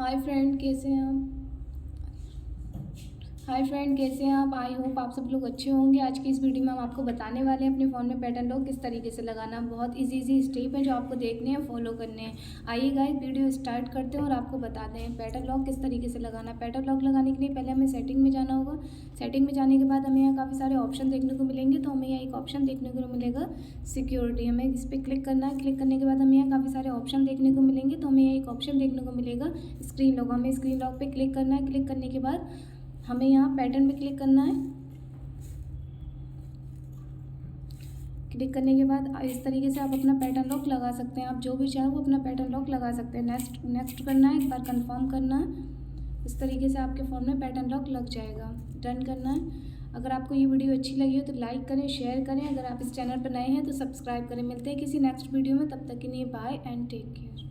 Hi friend, कैसे हैं आप? हाय फ्रेंड, कैसे हैं आप? आई होप आप सब लोग अच्छे होंगे। आज की इस वीडियो में हम आपको बताने वाले हैं अपने फ़ोन में पैटर्न लॉक किस तरीके से लगाना। बहुत इजी स्टेप है जो आपको देखने हैं, फॉलो करने हैं। आइए गाइस, वीडियो स्टार्ट करते हैं और आपको बताते हैं पैटर्न लॉक किस तरीके से लगाना। पैटर्न लॉक लगाने के लिए पहले हमें सेटिंग में जाना होगा। सेटिंग में जाने के बाद हमें यहाँ काफ़ी सारे ऑप्शन देखने को मिलेंगे। तो हमें यहाँ एक ऑप्शन देखने को मिलेगा सिक्योरिटी। हमें इस पर क्लिक करना है। क्लिक करने के बाद हमें यहाँ काफ़ी सारे ऑप्शन देखने को मिलेंगे। तो हमें यहाँ एक ऑप्शन देखने को मिलेगा स्क्रीन लॉक। हमें स्क्रीन लॉक पे क्लिक करना है। क्लिक करने के बाद हमें यहाँ पैटर्न पे क्लिक करना है। क्लिक करने के बाद इस तरीके से आप अपना पैटर्न लॉक लगा सकते हैं। आप जो भी चाहे वो अपना पैटर्न लॉक लगा सकते हैं। नेक्स्ट करना है, एक बार कंफर्म करना है। इस तरीके से आपके फ़ोन में पैटर्न लॉक लग जाएगा। डन करना है। अगर आपको ये वीडियो अच्छी लगी हो तो लाइक करें, शेयर करें। अगर आप इस चैनल पर नए हैं तो सब्सक्राइब करें। मिलते हैं किसी नेक्स्ट वीडियो में, तब तक के लिए बाय एंड टेक केयर।